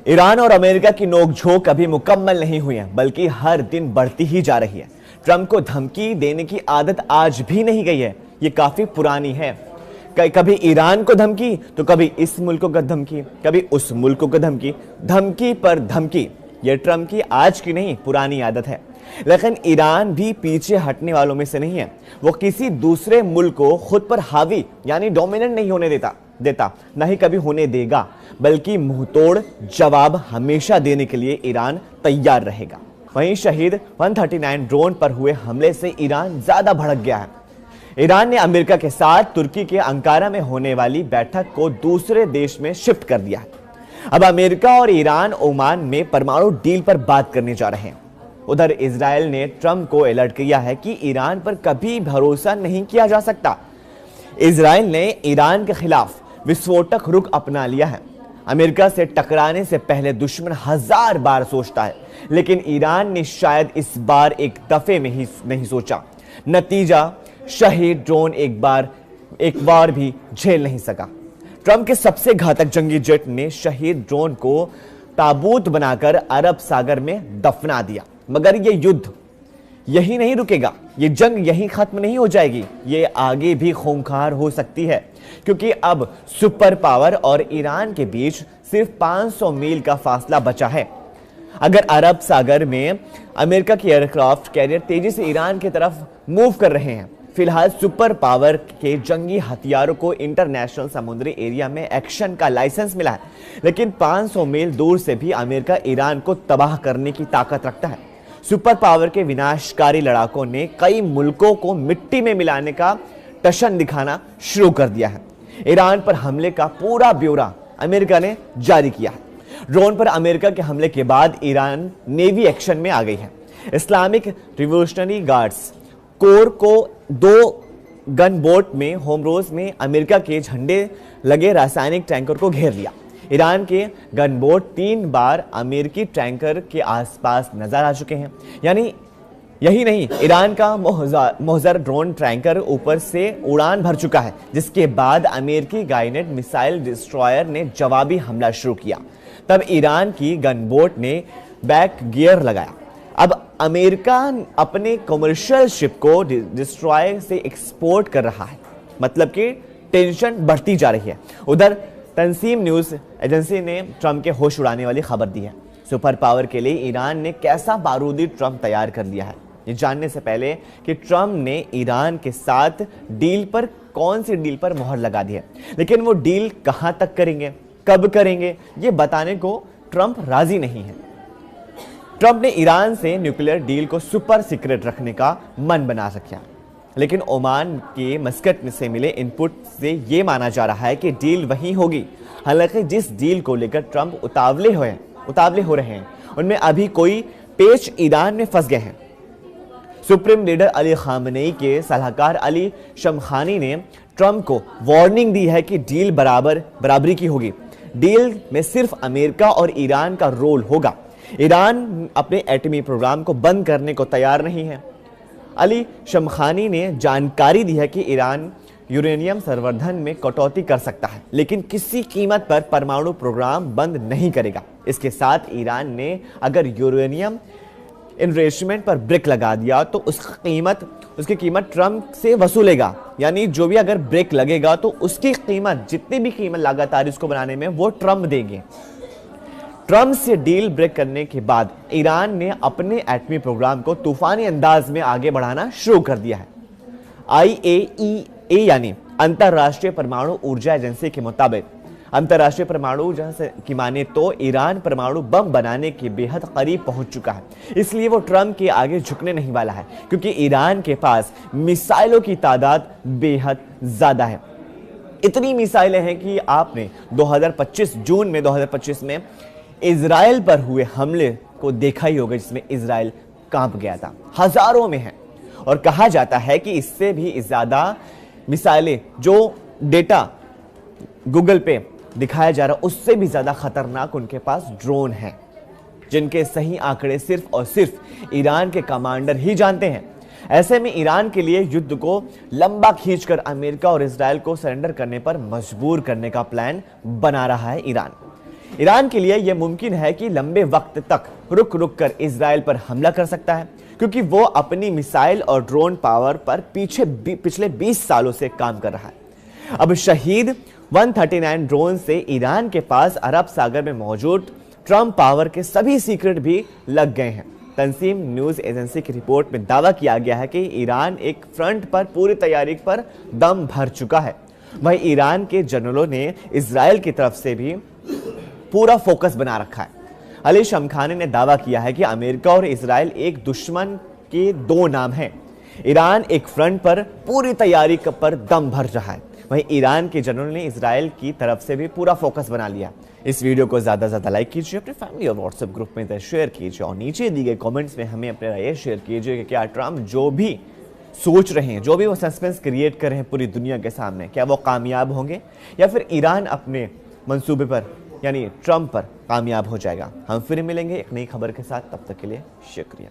Iran और America की नोकझोंक अभी मुकम्मल नहीं हुई है, बल्कि हर दिन बढ़ती ही जा रही है। ट्रंप को धमकी देने की आदत आज भी नहीं गई है, ये काफी पुरानी है। कभी ईरान को धमकी तो कभी इस मुल्क को धमकी, कभी उस मुल्क को धमकी, धमकी पर धमकी। ये ट्रंप की आज की नहीं, पुरानी आदत है। लेकिन ईरान भी पीछे हटने वालों में से नहीं है। वो किसी दूसरे मुल्क को खुद पर हावी यानी डोमिनेंट नहीं होने देता, न ही कभी होने देगा, बल्कि मुंहतोड़ जवाब हमेशा देने के लिए ईरान तैयार रहेगा। वहीं शहीद 139 ड्रोन पर हुए हमले से ईरान ज्यादा भड़क गया है। ईरान ने अमेरिका के साथ तुर्की के अंकारा में होने वाली बैठक को दूसरे देश में शिफ्ट कर दिया है। अब अमेरिका और ईरान ओमान में परमाणु डील पर बात करने जा रहे हैं। उधर इजराइल ने ट्रंप को अलर्ट किया है कि ईरान पर कभी भरोसा नहीं किया जा सकता। इजराइल ने ईरान के खिलाफ विस्फोटक रुख अपना लिया है। अमेरिका से टकराने से पहले दुश्मन 1000 बार सोचता है, लेकिन ईरान ने शायद इस बार एक दफे में ही नहीं सोचा। नतीजा, शहीद ड्रोन एक बार भी झेल नहीं सका। ट्रंप के सबसे घातक जंगी जेट ने शहीद ड्रोन को ताबूत बनाकर अरब सागर में दफना दिया। मगर ये युद्ध यही नहीं रुकेगा, ये जंग यही खत्म नहीं हो जाएगी, ये आगे भी खूंखार हो सकती है, क्योंकि अब सुपर पावर और ईरान के बीच सिर्फ 500 मील का फासला बचा है। अगर अरब सागर में अमेरिका की एयरक्राफ्ट कैरियर तेजी से ईरान की तरफ मूव कर रहे हैं। फिलहाल सुपर पावर के जंगी हथियारों को इंटरनेशनल समुद्री एरिया में एक्शन का लाइसेंस मिला है, लेकिन 500 मील दूर से भी अमेरिका ईरान को तबाह करने की ताकत रखता है। सुपर पावर के विनाशकारी लड़ाकों ने कई मुल्कों को मिट्टी में मिलाने का टशन दिखाना शुरू कर दिया है। ईरान पर हमले का पूरा ब्यौरा अमेरिका ने जारी किया है। ड्रोन पर अमेरिका के हमले के बाद ईरान नेवी एक्शन में आ गई है। इस्लामिक रिवोल्यूशनरी गार्ड्स कोर को 2 गन बोट में होमरोज में अमेरिका के झंडे लगे रासायनिक टैंकर को घेर लिया। ईरान के गन बोट 3 बार अमेरिकी टैंकर के आसपास नजर आ चुके हैं। यानी यही नहीं, ईरान का मोहजर ड्रोन टैंकर ऊपर से उड़ान भर चुका है, जिसके बाद अमेरिकी गाइडेड मिसाइल डिस्ट्रॉयर ने जवाबी हमला शुरू किया। तब ईरान की गनबोट ने बैक गियर लगाया। अब अमेरिका अपने कमर्शियल शिप को डिस्ट्रॉयर से एक्सपोर्ट कर रहा है, मतलब कि टेंशन बढ़ती जा रही है। उधर तंसीम न्यूज एजेंसी ने ट्रंप के होश उड़ाने वाली खबर दी है। सुपर पावर के लिए ईरान ने कैसा बारूदी ट्रंप तैयार कर लिया है, ये जानने से पहले कि ट्रंप ने ईरान के साथ कौन सी डील पर मोहर लगा दी है, लेकिन वो डील कहां तक करेंगे, कब करेंगे, ये बताने को ट्रंप राजी नहीं है। ट्रंप ने ईरान से न्यूक्लियर डील को सुपर सीक्रेट रखने का मन बना सका, लेकिन ओमान के मस्कट से मिले इनपुट से यह माना जा रहा है कि डील वही होगी। हालांकि जिस डील को लेकर ट्रंप उतावले हो रहे हैं, उनमें अभी कोई पेच ईरान में फंस गए हैं। सुप्रीम लीडर अली खामनेई के सलाहकार अली शमखानी ने ट्रंप को वार्निंग दी है कि डील बराबरी की होगी। डील में सिर्फ अमेरिका और ईरान का रोल होगा। ईरान अपने एटमी प्रोग्राम को बंद करने को तैयार नहीं है। अली शमखानी ने जानकारी दी है कि ईरान यूरेनियम संवर्धन में कटौती कर सकता है, लेकिन किसी कीमत पर परमाणु प्रोग्राम बंद नहीं करेगा। इसके साथ ईरान ने अगर यूरेनियम इन्वेस्टमेंट पर ब्रेक लगा दिया तो उसकी कीमत ट्रंप से वसूलेगा। यानी जो भी अगर ब्रेक लगेगा तो उसकी कीमत, जितनी भी कीमत लगातार इसको बनाने में, वो ट्रंप देंगे। ट्रंप से डील ब्रेक करने के बाद ईरान ने अपने एटमी प्रोग्राम को तूफानी अंदाज में आगे बढ़ाना शुरू कर दिया है। IAEA यानी अंतरराष्ट्रीय परमाणु ऊर्जा एजेंसी के मुताबिक अंतरराष्ट्रीय परमाणु ऊर्जा की माने तो ईरान परमाणु बम बनाने के बेहद करीब पहुंच चुका है। इसलिए वो ट्रंप के आगे झुकने नहीं वाला है, क्योंकि ईरान के पास मिसाइलों की तादाद बेहद ज्यादा है। इतनी मिसाइलें हैं कि आपने 2025 जून में 2025 में इजराइल पर हुए हमले को देखा ही होगा, जिसमें इजराइल कांप गया था। हजारों में है, और कहा जाता है कि इससे भी ज्यादा मिसाइलें, जो डेटा गूगल पे दिखाया जा रहा, उससे भी ज्यादा खतरनाक उनके पास ड्रोन हैं, जिनके सही आंकड़े सिर्फ और सिर्फ ईरान के कमांडर ही जानते हैं। ऐसे में ईरान के लिए युद्ध को लंबा खींचकर अमेरिका और इजराइल को सरेंडर करने पर मजबूर करने का प्लान बना रहा है ईरान। ईरान के लिए यह मुमकिन है कि लंबे वक्त तक रुक रुक कर इजराइल पर हमला कर सकता है, क्योंकि वो अपनी मिसाइल और ड्रोन पावर पर पिछले 20 सालों से काम कर रहा है। अब शहीद 139 ड्रोन से ईरान के पास अरब सागर में मौजूद ट्रम्प पावर के सभी सीक्रेट भी लग गए हैं। तंसीम न्यूज एजेंसी की रिपोर्ट में दावा किया गया है कि ईरान एक फ्रंट पर पूरी तैयारी पर दम भर चुका है। वहीं ईरान के जनरलों ने इजराइल की तरफ से भी पूरा फोकस बना रखा है। अली शमखानी ने दावा किया है कि अमेरिका और इजराइल एक दुश्मन के दो नाम हैं। ईरान एक फ्रंट पर पूरी तैयारी पर दम भर रहा है, वहीं ईरान के जनरल ने इजराइल की तरफ से भी पूरा फोकस बना लिया। इस वीडियो को ज्यादा से ज्यादा लाइक कीजिए, अपनी फैमिली और व्हाट्सएप ग्रुप में शेयर कीजिए और नीचे दिए गए कमेंट्स में हमें अपने राय शेयर कीजिए कि क्या ट्रम्प जो भी सोच रहे हैं, जो भी वो सस्पेंस क्रिएट कर रहे हैं पूरी दुनिया के सामने, क्या वो कामयाब होंगे या फिर ईरान अपने मंसूबे पर यानी ट्रम्प पर कामयाब हो जाएगा। हम फिर मिलेंगे एक नई खबर के साथ, तब तक के लिए शुक्रिया।